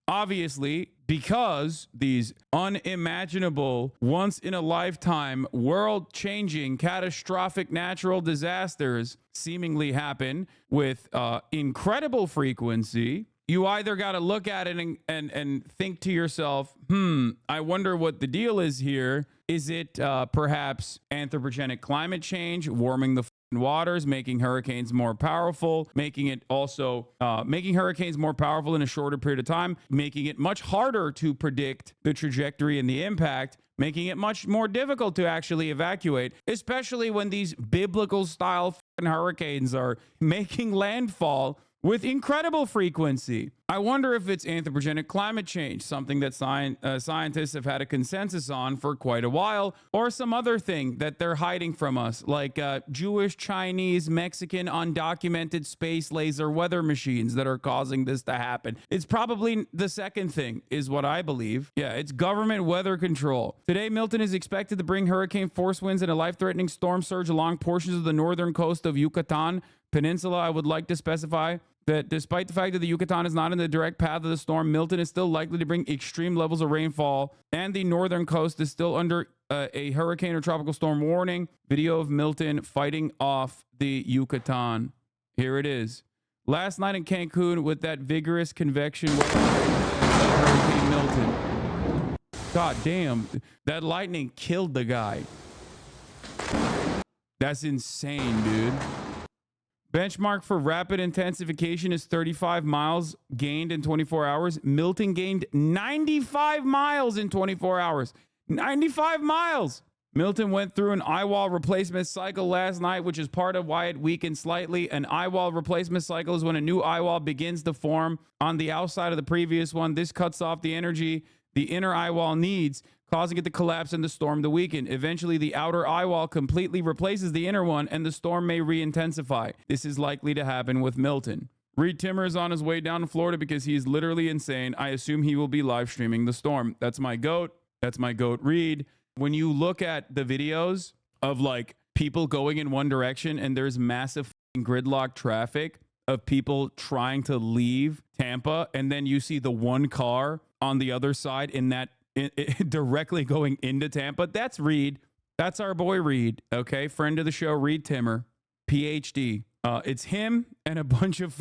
obviously, because these unimaginable, once in a lifetime, world changing, catastrophic natural disasters seemingly happen with incredible frequency, you either got to look at it and think to yourself, I wonder what the deal is here. Is it perhaps anthropogenic climate change, warming the waters, making hurricanes more powerful, making it also making hurricanes more powerful in a shorter period of time, making it much harder to predict the trajectory and the impact, making it much more difficult to actually evacuate, especially when these biblical style hurricanes are making landfall with incredible frequency. I wonder if it's anthropogenic climate change, something that scientists have had a consensus on for quite a while, or some other thing that they're hiding from us, like Jewish, Chinese, Mexican, undocumented space laser weather machines that are causing this to happen. It's probably the second thing, is what I believe. Yeah, it's government weather control. Today, Milton is expected to bring hurricane force winds and a life-threatening storm surge along portions of the northern coast of Yucatan Peninsula. I would like to specify that despite the fact that the Yucatan is not in the direct path of the storm, Milton is still likely to bring extreme levels of rainfall, and the northern coast is still under a hurricane or tropical storm warning. Video of Milton fighting off the Yucatan. Here it is. Last night in Cancun with that vigorous convection weather of Hurricane Milton. God damn, that lightning killed the guy. That's insane, dude. Benchmark for rapid intensification is 35 miles gained in 24 hours. Milton gained 95 miles in 24 hours. 95 miles. Milton went through an eye wall replacement cycle last night, which is part of why it weakened slightly. An eye wall replacement cycle is when a new eye wall begins to form on the outside of the previous one. This cuts off the energy the inner eye wall needs, causing it to collapse and the storm to weaken. Eventually, the outer eye wall completely replaces the inner one, and the storm may re-intensify. This is likely to happen with Milton. Reed Timmer is on his way down to Florida because he is literally insane. I assume he will be live streaming the storm. That's my goat. That's my goat, Reed. When you look at the videos of like people going in one direction and there's massive gridlock traffic of people trying to leave Tampa, and then you see the one car on the other side in that directly going into Tampa. That's Reed. That's our boy Reed. Okay, friend of the show, Reed Timmer, PhD. It's him and a bunch of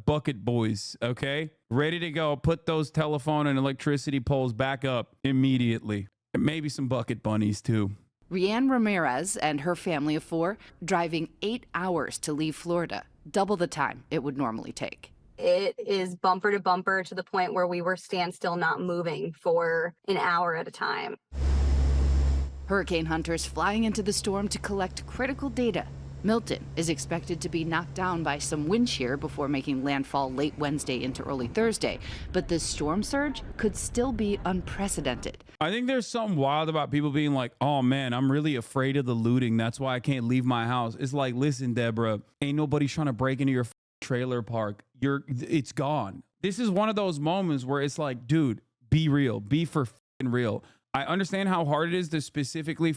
bucket boys. Okay, ready to go. Put those telephone and electricity poles back up immediately. And maybe some bucket bunnies too. Rianne Ramirez and her family of 4 driving 8 hours to leave Florida, double the time it would normally take. It is bumper to bumper to the point where we were standstill, not moving for an hour at a time. Hurricane hunters flying into the storm to collect critical data. Milton is expected to be knocked down by some wind shear before making landfall late Wednesday into early Thursday, but the storm surge could still be unprecedented. I think there's something wild about people being like, oh man, I'm really afraid of the looting. That's why I can't leave my house. It's like, listen, Deborah, ain't nobody trying to break into your trailer park. It's gone. This is one of those moments where it's like, dude, be real, be for real. I understand how hard it is to specifically,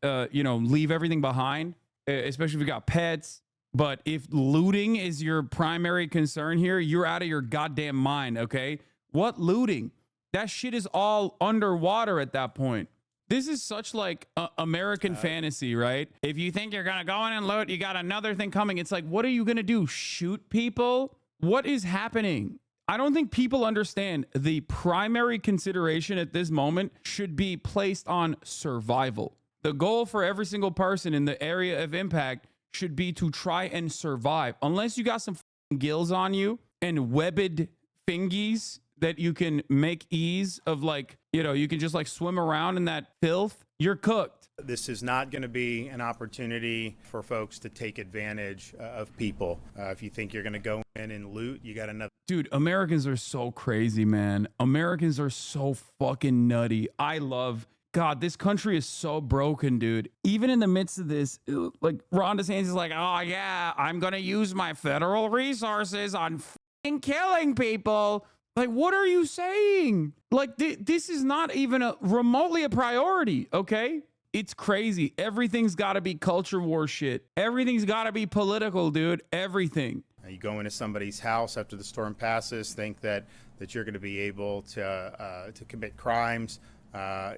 leave everything behind, especially if you got pets. But if looting is your primary concern here, you're out of your goddamn mind. Okay, what looting? That shit is all underwater at that point. This is such like American fantasy, right? If you think you're going to go in and loot, you got another thing coming. It's like, what are you going to do? Shoot people? What is happening? I don't think people understand the primary consideration at this moment should be placed on survival. The goal for every single person in the area of impact should be to try and survive. Unless you got some gills on you and webbed fingies that you can make ease of, like, you can just like swim around in that filth, you're cooked. This is not going to be an opportunity for folks to take advantage of people. If you think you're going to go in and loot, you got another. Dude, Americans are so crazy, man. Americans are so fucking nutty. God, this country is so broken, dude. Even in the midst of this, like Ron DeSantis is like, oh yeah, I'm going to use my federal resources on fucking killing people. Like, what are you saying? Like, this is not even remotely a priority, okay? It's crazy. Everything's got to be culture war shit. Everything's got to be political, dude. Everything. You go into somebody's house after the storm passes, think that you're going to be able to commit crimes.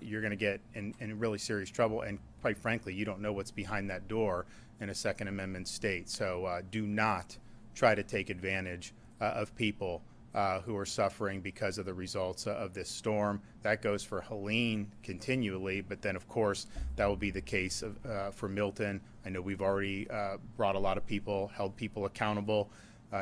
You're going to get in really serious trouble. And quite frankly, you don't know what's behind that door in a Second Amendment state. So do not try to take advantage of people who are suffering because of the results of this storm. That goes for Helene continually, but then of course that will be the case for Milton. I know we've already brought a lot of people, held people accountable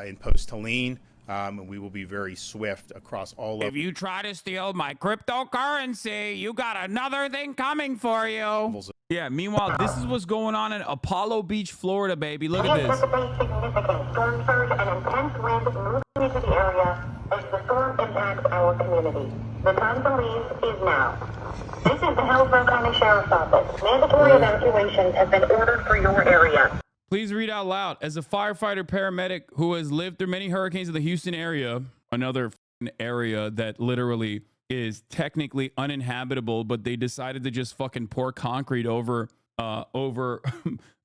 in post-Helene, and we will be very swift across all of. If you try to steal my cryptocurrency, you got another thing coming for you. Yeah, meanwhile, this is what's going on in Apollo Beach, Florida, baby. Look at this. Significant storm surge and intense wind moving into the area as the storm impacts our community. The time to leave is now. This is the Hillsborough County Sheriff's Office. Mandatory evacuations have been ordered for your area. Please read out loud. As a firefighter paramedic who has lived through many hurricanes in the Houston area, another area that literally is technically uninhabitable, but they decided to just fucking pour concrete over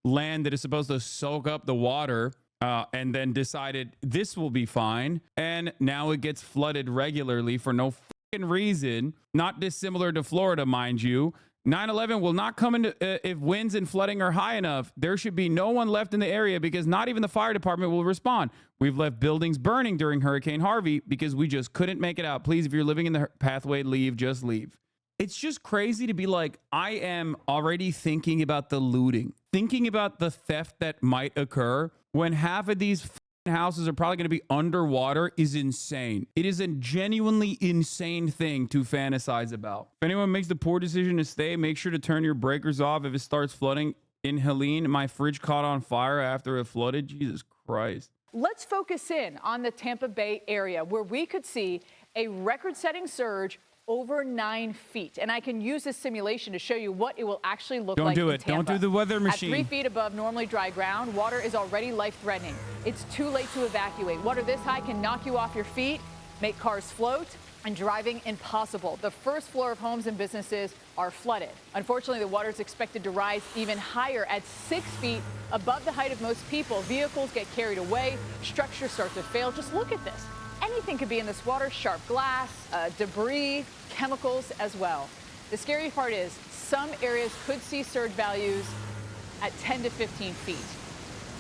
land that is supposed to soak up the water, and then decided this will be fine. And now it gets flooded regularly for no fucking reason, not dissimilar to Florida, mind you. 9/11 will not come into if winds and flooding are high enough. There should be no one left in the area because not even the fire department will respond. We've left buildings burning during Hurricane Harvey because we just couldn't make it out. Please, if you're living in the pathway, leave, just leave. It's just crazy to be like, I am already thinking about the looting, thinking about the theft that might occur when half of these houses are probably going to be underwater is insane. It is a genuinely insane thing to fantasize about. If anyone makes the poor decision to stay, make sure to turn your breakers off if it starts flooding. In Helene, my fridge caught on fire after it flooded. Jesus Christ. Let's focus in on the Tampa Bay area where we could see a record-setting surge over 9 feet. And I can use this simulation to show you what it will actually look like. Don't do it. Don't do the weather machine. At 3 feet above normally dry ground, water is already life-threatening. It's too late to evacuate. Water this high can knock you off your feet, make cars float, and driving impossible. The first floor of homes and businesses are flooded. Unfortunately, the water is expected to rise even higher at 6 feet above the height of most people. Vehicles get carried away, structures start to fail. Just look at this. Anything could be in this water, sharp glass, debris, chemicals as well. The scary part is some areas could see surge values at 10 to 15 feet.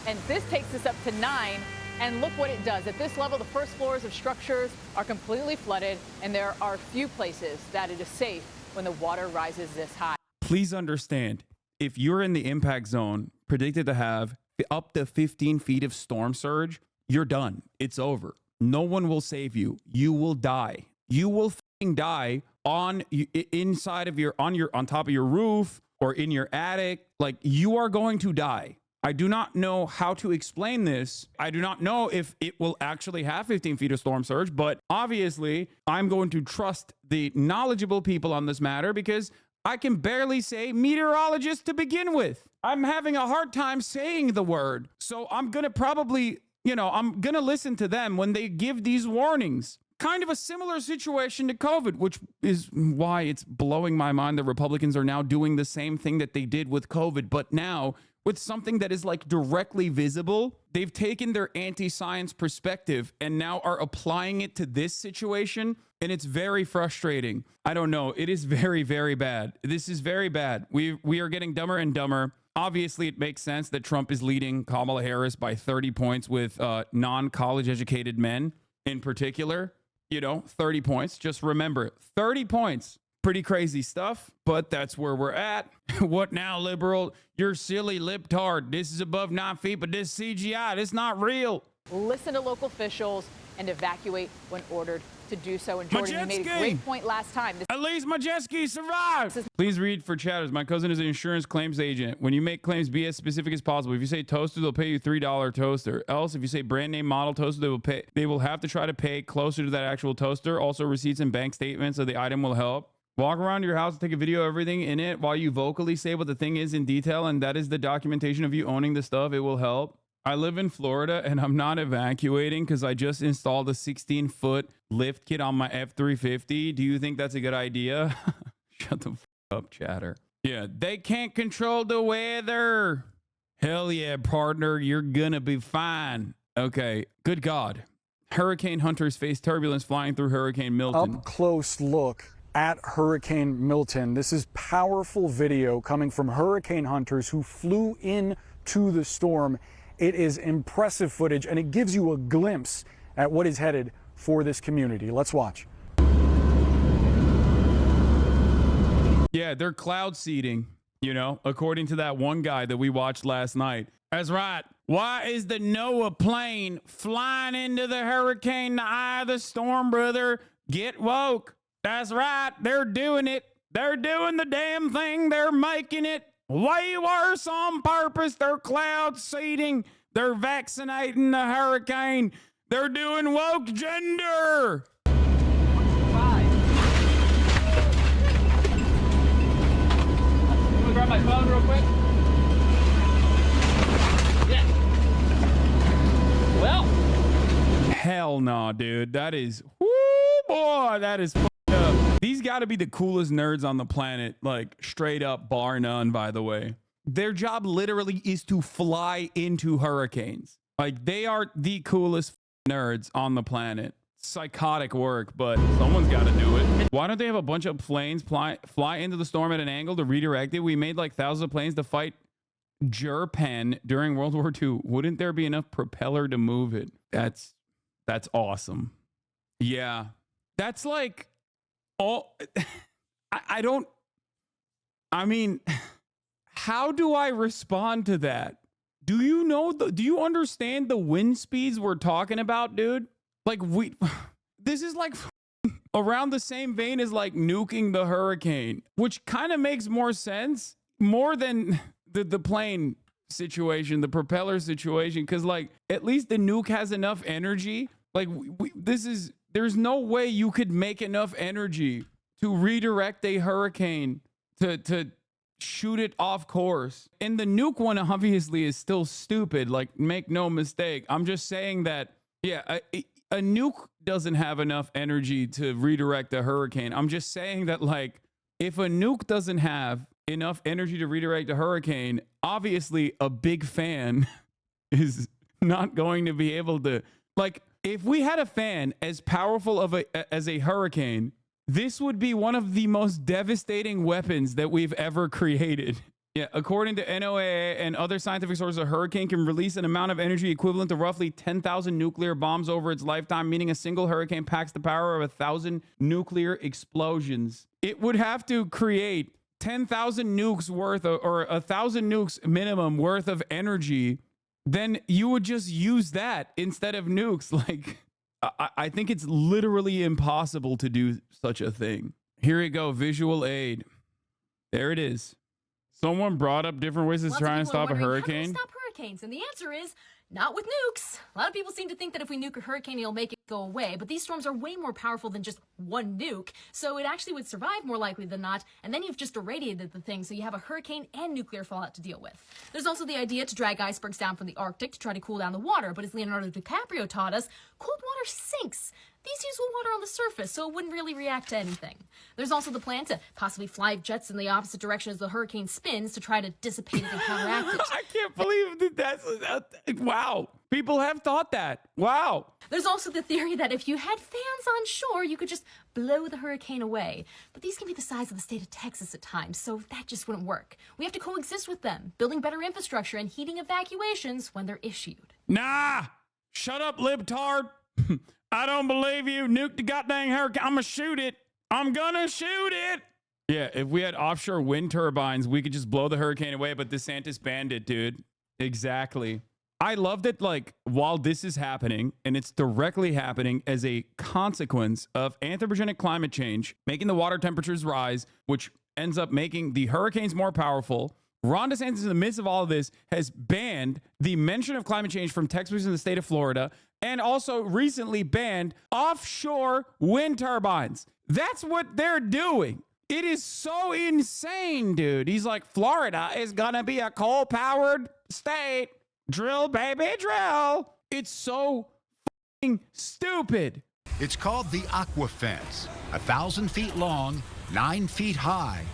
And this takes us up to 9. And look what it does. At this level, the first floors of structures are completely flooded, and there are few places that it is safe when the water rises this high. Please understand, if you're in the impact zone predicted to have up to 15 feet of storm surge, you're done. It's over. No one will save you. You will die. You will fucking die on top of your roof or in your attic. Like, you are going to die. I do not know how to explain this. I do not know if it will actually have 15 feet of storm surge, but obviously I'm going to trust the knowledgeable people on this matter because I can barely say meteorologist to begin with. I'm having a hard time saying the word. So I'm going to probably, I'm going to listen to them when they give these warnings. Kind of a similar situation to COVID, which is why it's blowing my mind that Republicans are now doing the same thing that they did with COVID, but now with something that is like directly visible. They've taken their anti-science perspective and now are applying it to this situation. And it's very frustrating. I don't know. It is very, very bad. This is very bad. We are getting dumber and dumber. Obviously, it makes sense that Trump is leading Kamala Harris by 30 points with non-college educated men in particular. 30 points. Just remember, 30 points. Pretty crazy stuff, but that's where we're at. What now, liberal? You're silly libtard. This is above 9 feet, but this CGI, it's not real. Listen to local officials and evacuate when ordered to do so. And Jordan, you made a great point last time. At least my jet ski survived. Please read for chatters. My cousin is an insurance claims agent. When you make claims, be as specific as possible. If you say toaster, they'll pay you $3 toaster. Else, if you say brand name model toaster, they will have to try to pay closer to that actual toaster. Also, receipts and bank statements of the item will help. Walk around your house, take a video of everything in it while you vocally say what the thing is in detail, and that is the documentation of you owning the stuff. It will help. I live in Florida, and I'm not evacuating because I just installed a 16-foot lift kit on my F-350. Do you think that's a good idea? Shut the f up, chatter. Yeah, they can't control the weather. Hell yeah, partner, you're gonna be fine. Okay, good God. Hurricane hunters face turbulence flying through Hurricane Milton. Up close look at Hurricane Milton. This is powerful video coming from hurricane hunters who flew into the storm. It is impressive footage, and it gives you a glimpse at what is headed for this community. Let's watch. Yeah, they're cloud seeding, you know, according to that one guy that we watched last night. That's right. Why is the NOAA plane flying into the hurricane, the eye of the storm, brother? Get woke. That's right. They're doing it. They're doing the damn thing. They're making it way worse on purpose. They're cloud seeding. They're vaccinating the hurricane. They're doing woke gender. Grab my phone real quick. Yeah. Well. Hell no, dude. That is, whoo, boy, that is fucked up. These got to be the coolest nerds on the planet, like straight up, bar none, by the way. Their job literally is to fly into hurricanes. Like, they are the coolest nerds on the planet. Psychotic work, but someone's got to do it. Why don't they have a bunch of planes fly into the storm at an angle to redirect it? We made like thousands of planes to fight Japan during World War II. Wouldn't there be enough propeller to move it? That's awesome. Yeah, that's like all. I mean, how do I respond to that? Do you know? Do you understand the wind speeds we're talking about, dude? Like, this is like around the same vein as like nuking the hurricane, which kind of makes more sense more than the plane situation, the propeller situation. Cause like, at least the nuke has enough energy. Like there's no way you could make enough energy to redirect a hurricane to shoot it off course. And the nuke one obviously is still stupid. Like, make no mistake. I'm just saying that, yeah, a nuke doesn't have enough energy to redirect a hurricane. I'm just saying that, like, if a nuke doesn't have enough energy to redirect a hurricane, obviously a big fan is not going to be able to, like, if we had a fan as powerful as a hurricane, this would be one of the most devastating weapons that we've ever created. Yeah, according to NOAA and other scientific sources, a hurricane can release an amount of energy equivalent to roughly 10,000 nuclear bombs over its lifetime, meaning a single hurricane packs the power of 1,000 nuclear explosions. It would have to create 10,000 nukes worth of, or 1,000 nukes minimum worth of energy. Then you would just use that instead of nukes. Like, I think it's literally impossible to do such a thing. Here we go, visual aid. There it is. Someone brought up different ways to try and stop a hurricane. How do we stop hurricanes? And the answer is not with nukes. A lot of people seem to think that if we nuke a hurricane, it'll make it go away. But these storms are way more powerful than just one nuke. So it actually would survive more likely than not. And then you've just irradiated the thing. So you have a hurricane and nuclear fallout to deal with. There's also the idea to drag icebergs down from the Arctic to try to cool down the water. But as Leonardo DiCaprio taught us, cold water sinks. These use water on the surface, so it wouldn't really react to anything. There's also the plan to possibly fly jets in the opposite direction as the hurricane spins to try to dissipate it and counteract it. I can't believe that's wow. People have thought that. Wow. There's also the theory that if you had fans on shore, you could just blow the hurricane away. But these can be the size of the state of Texas at times, so that just wouldn't work. We have to coexist with them, building better infrastructure and heating evacuations when they're issued. Nah! Shut up, libtard! I don't believe you. Nuke the goddamn hurricane. I'm gonna shoot it. I'm gonna shoot it. Yeah, if we had offshore wind turbines, we could just blow the hurricane away, but DeSantis banned it, dude. Exactly. I love that, like, while this is happening, and it's directly happening as a consequence of anthropogenic climate change, making the water temperatures rise, which ends up making the hurricanes more powerful. Ron DeSantis, in the midst of all of this, has banned the mention of climate change from textbooks in the state of Florida, and also recently banned offshore wind turbines. That's what they're doing. It is so insane, dude. He's like, Florida is gonna be a coal-powered state. Drill, baby, drill. It's so fucking stupid. It's called the Aqua Fence, 1,000 feet long, 9 feet high,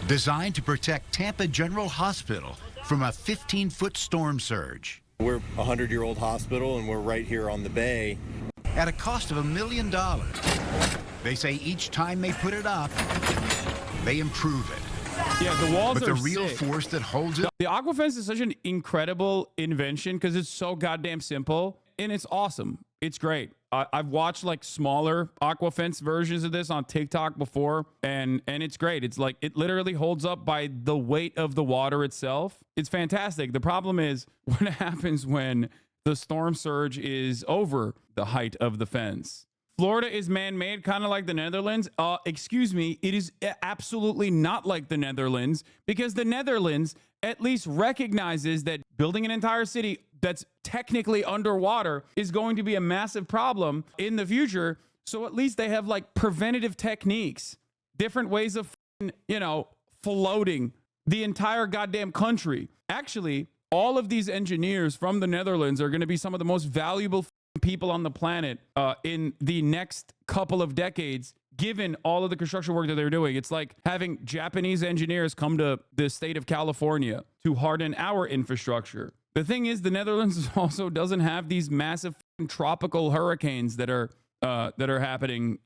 designed to protect Tampa General Hospital from a 15-foot storm surge. We're a 100-year-old hospital, and we're right here on the bay. At a cost of $1 million. They say each time they put it up, they improve it. Yeah, the walls but are the real sick. force that holds it. The Aquafence is such an incredible invention because it's so goddamn simple and it's awesome. It's great. I've watched like smaller Aquafence versions of this on TikTok before, and it's great. It's like it literally holds up by the weight of the water itself. It's fantastic. The problem is what happens when the storm surge is over the height of the fence. Florida is man-made, kind of like the Netherlands. Excuse me, it is absolutely not like the Netherlands, because the Netherlands at least recognizes that building an entire city that's technically underwater is going to be a massive problem in the future. So at least they have like preventative techniques, different ways of, floating the entire goddamn country. Actually, all of these engineers from the Netherlands are going to be some of the most valuable people on the planet in the next couple of decades, given all of the construction work that they're doing. It's like having Japanese engineers come to the state of California to harden our infrastructure. The thing is, the Netherlands also doesn't have these massive tropical hurricanes that are happening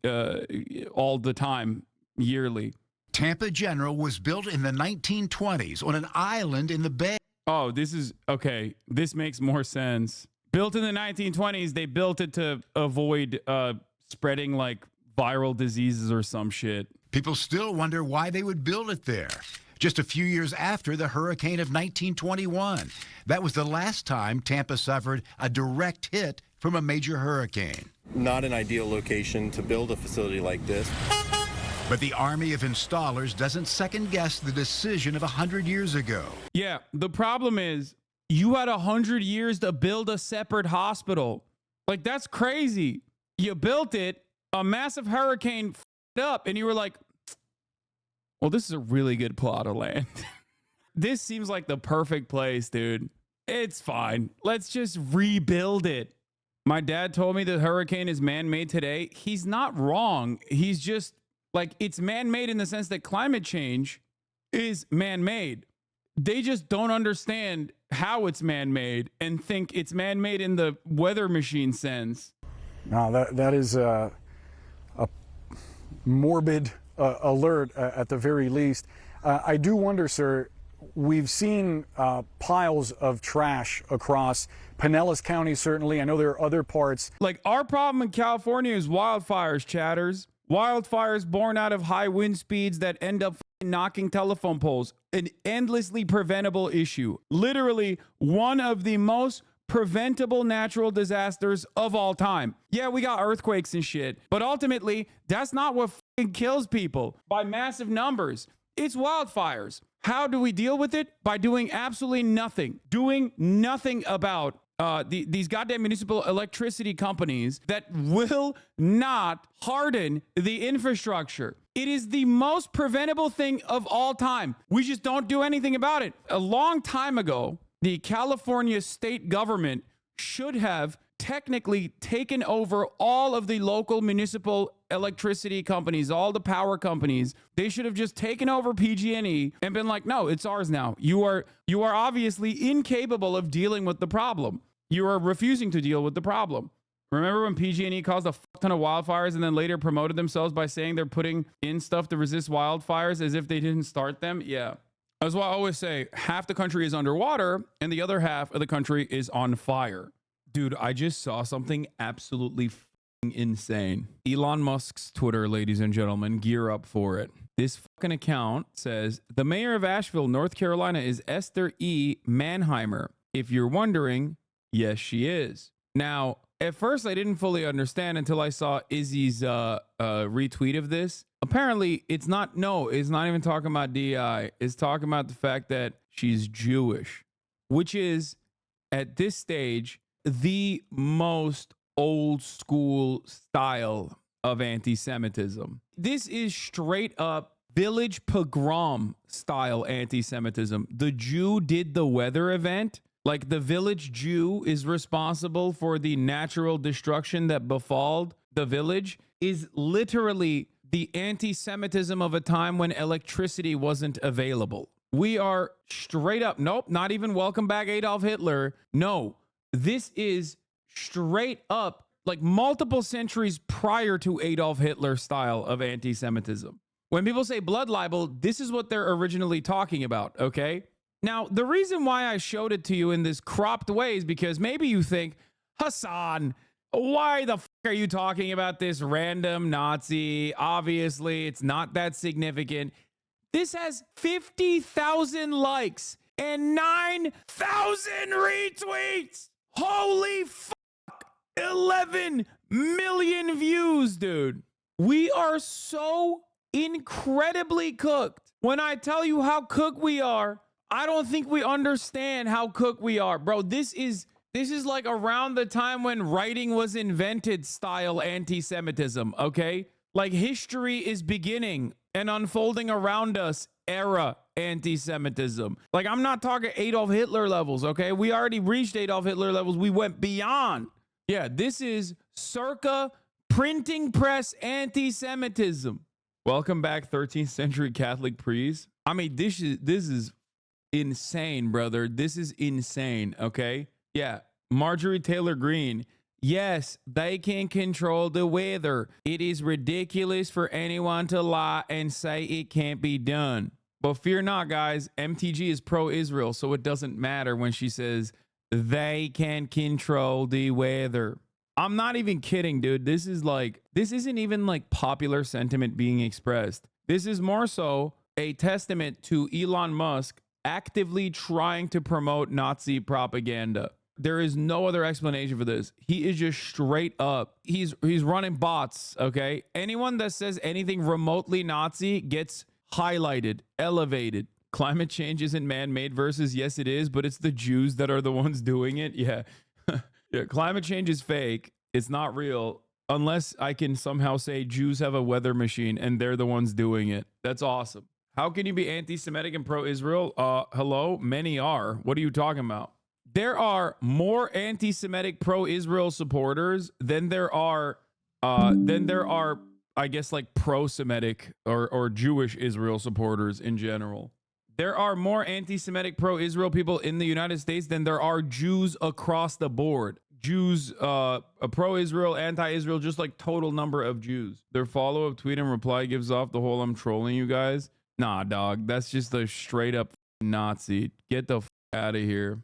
all the time, yearly. Tampa General was built in the 1920s on an island in the bay. Oh, this is okay. This makes more sense. Built in the 1920s, they built it to avoid spreading like viral diseases or some shit. People still wonder why they would build it there. Just a few years after the hurricane of 1921. That was the last time Tampa suffered a direct hit from a major hurricane. Not an ideal location to build a facility like this. But the army of installers doesn't second-guess the decision of 100 years ago. Yeah, the problem is you had 100 years to build a separate hospital. Like, that's crazy. You built it, a massive hurricane f***ed up, and you were like, well, this is a really good plot of land. This seems like the perfect place, dude. It's fine. Let's just rebuild it. My dad told me the hurricane is man-made today. He's not wrong. He's just like, it's man-made in the sense that climate change is man-made. They just don't understand how it's man-made and think it's man-made in the weather machine sense. Now, that is a morbid alert at the very least. I do wonder, sir, we've seen piles of trash across Pinellas County, certainly. I know there are other parts. Like, our problem in California is wildfires, chatters. Wildfires born out of high wind speeds that end up knocking telephone poles. An endlessly preventable issue. Literally one of the most preventable natural disasters of all time. Yeah, we got earthquakes and shit, but ultimately, that's not what kills people by massive numbers. It's wildfires. How do we deal with it? By doing absolutely nothing. Doing nothing about these goddamn municipal electricity companies that will not harden the infrastructure. It is the most preventable thing of all time. We just don't do anything about it. A long time ago, the California state government should have technically taken over all of the local municipal electricity companies, all the power companies. They should have just taken over PG&E and been like, no, it's ours now. You are obviously incapable of dealing with the problem. You are refusing to deal with the problem. Remember when PG&E caused a fuck ton of wildfires and then later promoted themselves by saying they're putting in stuff to resist wildfires as if they didn't start them? Yeah. That's why I always say half the country is underwater and the other half of the country is on fire. Dude, I just saw something absolutely insane. Elon Musk's Twitter, ladies and gentlemen, gear up for it. This fucking account says, the mayor of Asheville, North Carolina is Esther E. Mannheimer. If you're wondering, yes, she is. Now, at first, I didn't fully understand until I saw Izzy's retweet of this. Apparently, it's not even talking about DI. It's talking about the fact that she's Jewish, which is, at this stage, the most old school style of anti-Semitism. This is straight up village pogrom style anti-Semitism. The Jew did the weather event. Like, the village Jew is responsible for the natural destruction that befalled the village is literally the anti-Semitism of a time when electricity wasn't available. We are straight up, nope, not even welcome back Adolf Hitler. No, This is straight up like multiple centuries prior to Adolf Hitler style of anti-Semitism. When people say blood libel, this is what they're originally talking about, okay? Now, the reason why I showed it to you in this cropped way is because maybe you think, Hasan, why the f are you talking about this random Nazi? Obviously, it's not that significant. This has 50,000 likes and 9,000 retweets. Holy fuck. 11 million views, dude. We are so incredibly cooked. When I tell you how cooked we are, I don't think we understand how cooked we are. Bro, this is like around the time when writing was invented style anti-Semitism, okay? Like history is beginning and unfolding around us era anti-Semitism. Like I'm not talking Adolf Hitler levels, okay? We already reached Adolf Hitler levels. We went beyond. Yeah, this is circa printing press anti-Semitism. Welcome back, 13th century Catholic priest. I mean, this is insane, brother. This is insane, okay? Yeah, Marjorie Taylor Greene. Yes, they can control the weather. It is ridiculous for anyone to lie and say it can't be done. But fear not, guys. MTG is pro-Israel, so it doesn't matter when she says they can control the weather. I'm not even kidding, dude. This isn't even like popular sentiment being expressed. This is more so a testament to Elon Musk actively trying to promote Nazi propaganda. There is no other explanation for this. He is just straight up. He's running bots, okay? Anyone that says anything remotely Nazi gets highlighted, elevated. Climate change isn't man-made versus yes, it is, but it's the Jews that are the ones doing it. Yeah. Yeah, climate change is fake. It's not real unless I can somehow say Jews have a weather machine and they're the ones doing it. That's awesome. How can you be anti-Semitic and pro-Israel? Hello? Many are. What are you talking about? There are more anti-Semitic pro-Israel supporters than there are, I guess, like pro-Semitic or Jewish Israel supporters in general. There are more anti-Semitic pro-Israel people in the United States than there are Jews across the board. Jews, pro-Israel, anti-Israel, just like total number of Jews. Their follow-up tweet and reply gives off the whole I'm trolling you guys. Nah, dog, that's just a straight up Nazi. Get the out of here.